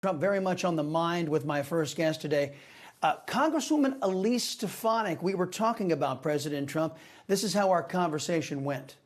Trump very much on the mind with my first guest today. Congresswoman Elise Stefanik, we were talking about President Trump. This is how our conversation went.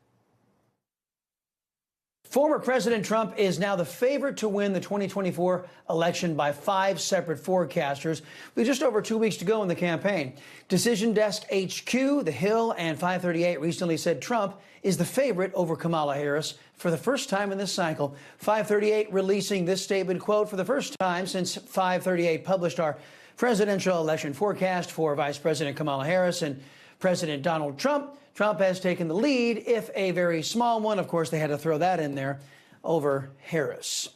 Former President Trump is now the favorite to win the 2024 election by 5 separate forecasters, with just over 2 weeks to go in the campaign. Decision Desk HQ, The Hill, and 538 recently said Trump is the favorite over Kamala Harris for the first time in this cycle. 538 releasing this statement, quote, "For the first time since 538 published our presidential election forecast for Vice President Kamala Harris and President Donald Trump, Trump has taken the lead, if a very small one." Of course, they had to throw that in there, over Harris.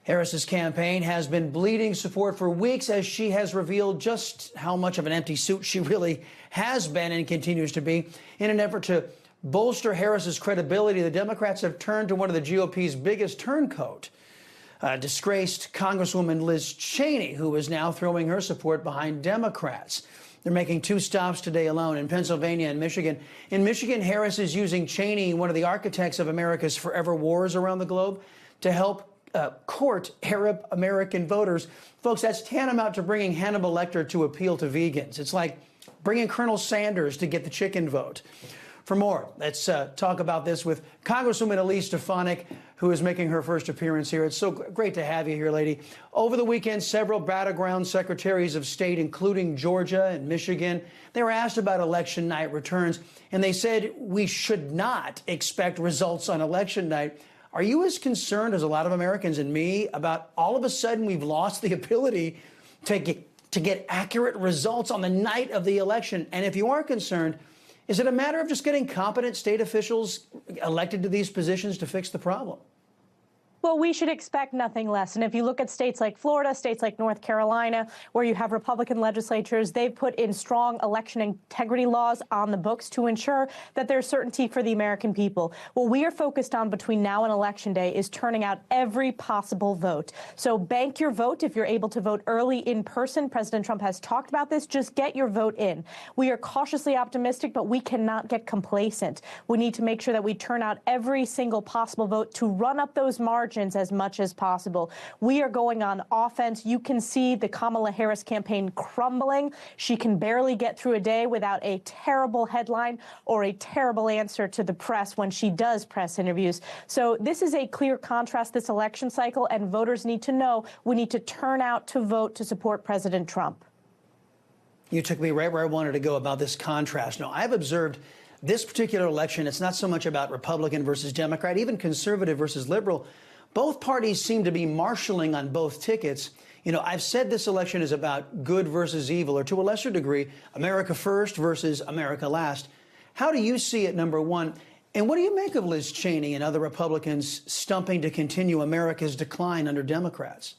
Harris's campaign has been bleeding support for weeks as she has revealed just how much of an empty suit she really has been and continues to be. In an effort to bolster Harris's credibility, the Democrats have turned to one of the GOP's biggest turncoat, disgraced Congresswoman Liz Cheney, who is now throwing her support behind Democrats. They're making 2 stops today alone in Pennsylvania and Michigan. In Michigan, Harris is using Cheney, one of the architects of America's forever wars around the globe, to help court Arab American voters. Folks, that's tantamount to bringing Hannibal Lecter to appeal to vegans. It's like bringing Colonel Sanders to get the chicken vote. For more, let's talk about this with Congresswoman Elise Stefanik, who is making her first appearance here. It's so great to have you here, lady. Over the weekend, several battleground secretaries of state, including Georgia and Michigan, they were asked about election night returns, and they said we should not expect results on election night. Are you as concerned as a lot of Americans and me about all of a sudden we've lost the ability to get accurate results on the night of the election? And if you are concerned, is it a matter of just getting competent state officials elected to these positions to fix the problem? Well, we should expect nothing less. And if you look at states like Florida, states like North Carolina, where you have Republican legislatures, they've put in strong election integrity laws on the books to ensure that there's certainty for the American people. What we are focused on between now and Election Day is turning out every possible vote. So bank your vote if you're able to vote early in person. President Trump has talked about this. Just get your vote in. We are cautiously optimistic, but we cannot get complacent. We need to make sure that we turn out every single possible vote to run up those margins as much as possible. We are going on offense. You can see the Kamala Harris campaign crumbling. She can barely get through a day without a terrible headline or a terrible answer to the press when she does press interviews. So this is a clear contrast this election cycle, and voters need to know we need to turn out to vote to support President Trump. You took me right where I wanted to go about this contrast. Now, I've observed this particular election, it's not so much about Republican versus Democrat, even conservative versus liberal. Both parties seem to be marshaling on both tickets. You know, I've said this election is about good versus evil, or to a lesser degree, America first versus America last. How do you see it, number one? And what do you make of Liz Cheney and other Republicans stumping to continue America's decline under Democrats?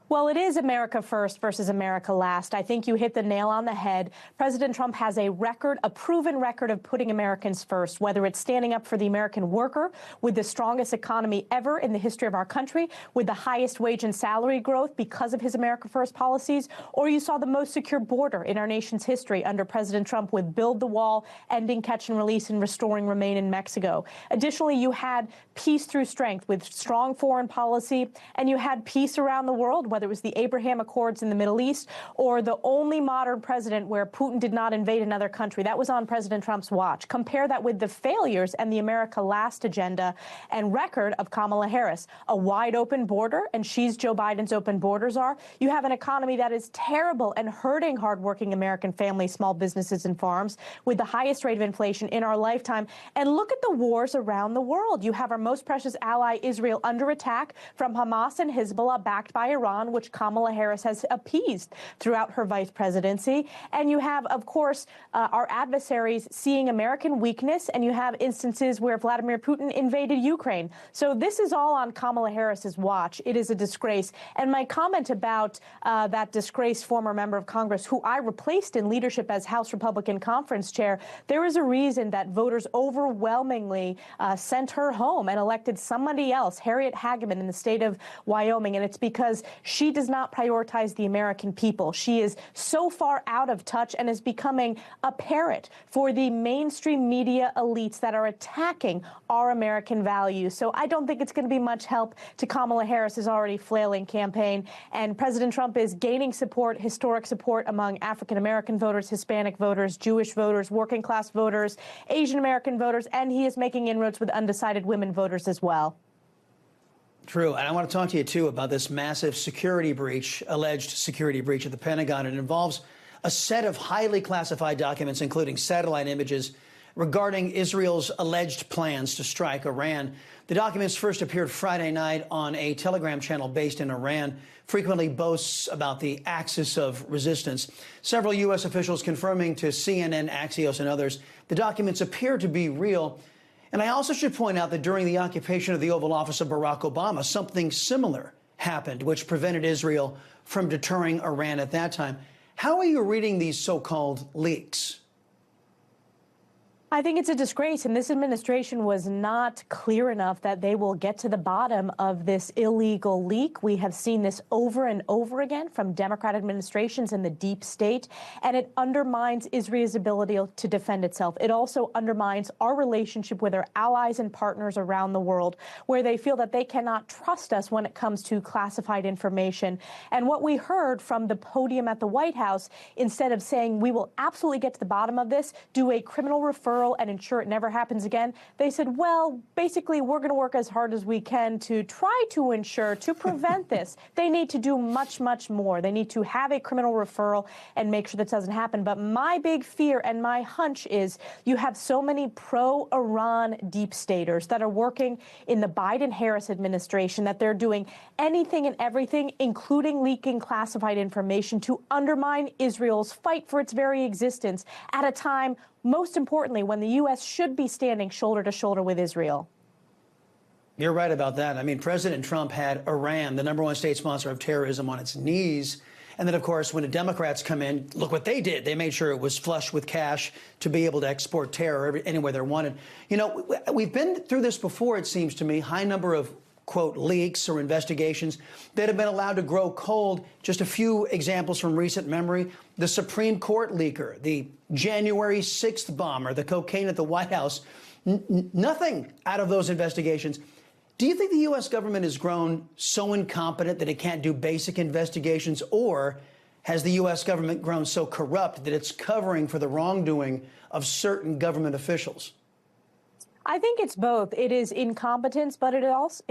Well, it is America first versus America last. I think you hit the nail on the head. President Trump has a record, a proven record of putting Americans first, whether it's standing up for the American worker with the strongest economy ever in the history of our country, with the highest wage and salary growth because of his America first policies, or you saw the most secure border in our nation's history under President Trump with Build the Wall, ending catch and release, and restoring Remain in Mexico. Additionally, you had peace through strength with strong foreign policy, and you had peace around the world, whether it was the Abraham Accords in the Middle East or the only modern president where Putin did not invade another country. That was on President Trump's watch. Compare that with the failures and the America Last agenda and record of Kamala Harris. A wide open border, and she's Joe Biden's open borders are. You have an economy that is terrible and hurting hardworking American families, small businesses, and farms with the highest rate of inflation in our lifetime. And look at the wars around the world. You have our most precious ally, Israel, under attack from Hamas and Hezbollah, backed by Iran, which Kamala Harris has appeased throughout her vice presidency. And you have, of course, our adversaries seeing American weakness, and you have instances where Vladimir Putin invaded Ukraine. So this is all on Kamala Harris's watch. It is a disgrace. And my comment about that disgraced former member of Congress, who I replaced in leadership as House Republican Conference Chair, there is a reason that voters overwhelmingly sent her home and elected somebody else, Harriet Hageman, in the state of Wyoming. And it's because she does not prioritize the American people. She is so far out of touch and is becoming a parrot for the mainstream media elites that are attacking our American values. So I don't think it's going to be much help to Kamala Harris's already flailing campaign. And President Trump is gaining support, historic support among African-American voters, Hispanic voters, Jewish voters, working-class voters, Asian-American voters, and he is making inroads with undecided women voters as well. True. And I want to talk to you, too, about this massive security breach, alleged security breach at the Pentagon. It involves a set of highly classified documents, including satellite images, regarding Israel's alleged plans to strike Iran. The documents first appeared Friday night on a Telegram channel based in Iran, frequently boasts about the axis of resistance. Several U.S. officials confirming to CNN, Axios, and others the documents appear to be real. And I also should point out that during the occupation of the Oval Office of Barack Obama, something similar happened, which prevented Israel from deterring Iran at that time. How are you reading these so-called leaks? I think it's a disgrace, and this administration was not clear enough that they will get to the bottom of this illegal leak. We have seen this over and over again from Democrat administrations in the deep state, and it undermines Israel's ability to defend itself. It also undermines our relationship with our allies and partners around the world, where they feel that they cannot trust us when it comes to classified information. And what we heard from the podium at the White House, instead of saying we will absolutely get to the bottom of this, do a criminal referral and ensure it never happens again, they said, well, basically, we're going to work as hard as we can to try to ensure, to prevent this. They need to do much, much more. They need to have a criminal referral and make sure that doesn't happen. But my big fear and my hunch is you have so many pro-Iran deep staters that are working in the Biden-Harris administration that they're doing anything and everything, including leaking classified information, to undermine Israel's fight for its very existence at a time, most importantly, when the U.S. should be standing shoulder to shoulder with Israel. You're right about that. I mean, President Trump had Iran, the #1 state sponsor of terrorism, on its knees. And then, of course, when the Democrats come in, look what they did. They made sure it was flush with cash to be able to export terror anywhere they wanted. You know, we've been through this before, it seems to me, high number of, quote, leaks or investigations that have been allowed to grow cold. Just a few examples from recent memory. The Supreme Court leaker, the January 6th bomber, the cocaine at the White House, nothing out of those investigations. Do you think the U.S. government has grown so incompetent that it can't do basic investigations, or has the U.S. government grown so corrupt that it's covering for the wrongdoing of certain government officials? I think it's both. It is incompetence, but it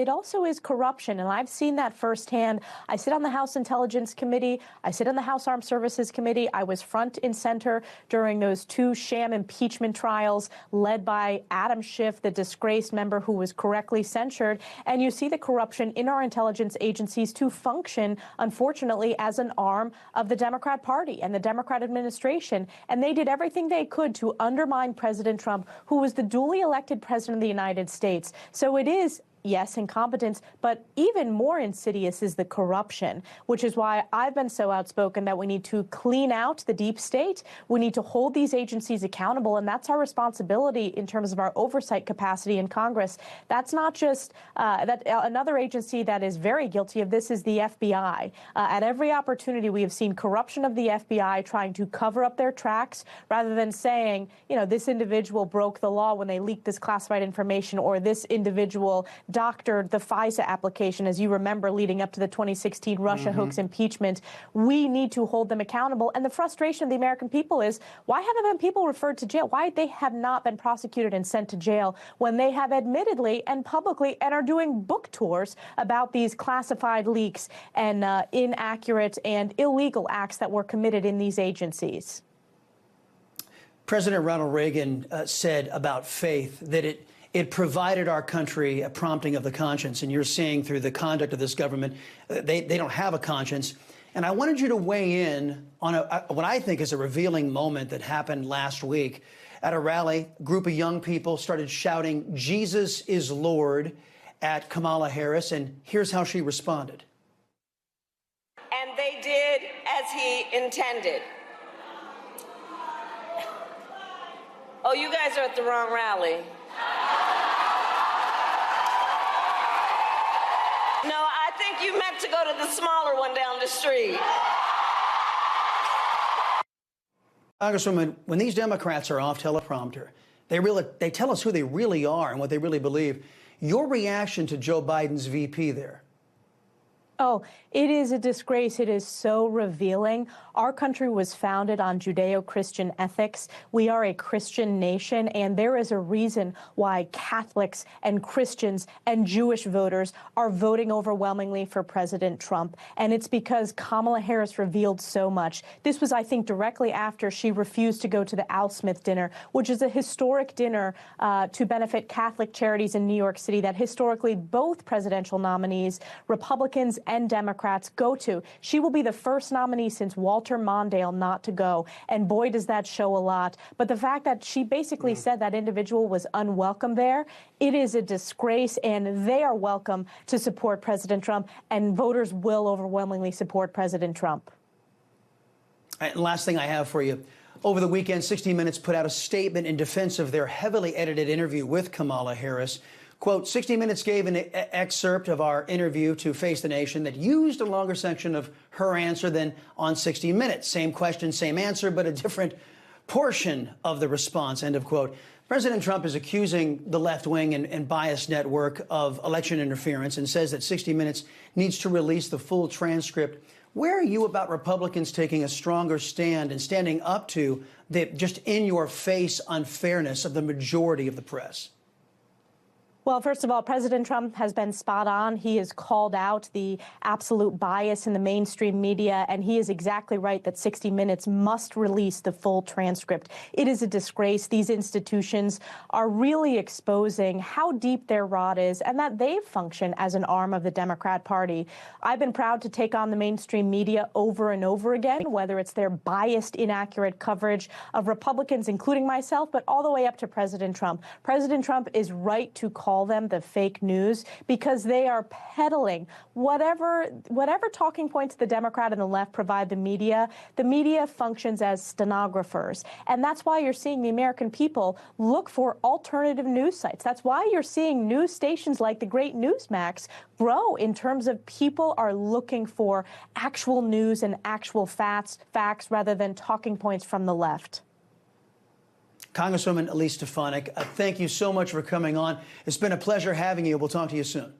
also is corruption. And I've seen that firsthand. I sit on the House Intelligence Committee. I sit on the House Armed Services Committee. I was front and center during those 2 sham impeachment trials led by Adam Schiff, the disgraced member who was correctly censured. And you see the corruption in our intelligence agencies to function, unfortunately, as an arm of the Democrat Party and the Democrat administration. And they did everything they could to undermine President Trump, who was the duly elected President of the United States. So it is, yes, incompetence, but even more insidious is the corruption, which is why I've been so outspoken that we need to clean out the deep state. We need to hold these agencies accountable, and that's our responsibility in terms of our oversight capacity in Congress. That's not just another agency that is very guilty of this is the FBI. At every opportunity, we have seen corruption of the FBI trying to cover up their tracks rather than saying, you know, this individual broke the law when they leaked this classified information, or this individual doctored the FISA application, as you remember, leading up to the 2016 Russia hoax impeachment. We need to hold them accountable. And the frustration of the American people is, why haven't been people referred to jail? Why they have not been prosecuted and sent to jail when they have admittedly and publicly and are doing book tours about these classified leaks and inaccurate and illegal acts that were committed in these agencies? President Ronald Reagan said about faith that it provided our country a prompting of the conscience. And you're seeing through the conduct of this government, they don't have a conscience. And I wanted you to weigh in on what I think is a revealing moment that happened last week. At a rally, a group of young people started shouting, "Jesus is Lord," at Kamala Harris. And here's how she responded. And they did as he intended. Oh, you guys are at the wrong rally. No, I think you meant to go to the smaller one down the street. Congresswoman, when these Democrats are off teleprompter, they tell us who they really are and what they really believe. Your reaction to Joe Biden's VP there? Oh, it is a disgrace. It is so revealing. Our country was founded on Judeo-Christian ethics. We are a Christian nation, and there is a reason why Catholics and Christians and Jewish voters are voting overwhelmingly for President Trump. And it's because Kamala Harris revealed so much. This was, I think, directly after she refused to go to the Al Smith dinner, which is a historic dinner to benefit Catholic charities in New York City that historically both presidential nominees, Republicans and Democrats, go to. She will be the first nominee since Walter Mondale not to go, and boy, does that show a lot. But the fact that she basically said that individual was unwelcome there, it is a disgrace, and they are welcome to support President Trump, and voters will overwhelmingly support President Trump. And last thing I have for you. Over the weekend, 60 Minutes put out a statement in defense of their heavily edited interview with Kamala Harris. Quote, 60 Minutes gave an excerpt of our interview to Face the Nation that used a longer section of her answer than on 60 Minutes. Same question, same answer, but a different portion of the response, end of quote. President Trump is accusing the left wing and biased network of election interference and says that 60 Minutes needs to release the full transcript. Where are you about Republicans taking a stronger stand and standing up to the just in-your-face unfairness of the majority of the press? Well, first of all, President Trump has been spot on. He has called out the absolute bias in the mainstream media, and he is exactly right that 60 Minutes must release the full transcript. It is a disgrace. These institutions are really exposing how deep their rot is and that they function as an arm of the Democrat Party. I've been proud to take on the mainstream media over and over again, whether it's their biased, inaccurate coverage of Republicans, including myself, but all the way up to President Trump. President Trump is right to call them the fake news because they are peddling whatever talking points the Democrat and the left provide the media. The media functions as stenographers, and that's why you're seeing the American people look for alternative news sites. That's why you're seeing news stations like the great NEWSMAX grow in terms of people are looking for actual news and actual facts rather than talking points from the left. Congresswoman Elise, thank you so much for coming on. It's been a pleasure having you. We'll talk to you soon.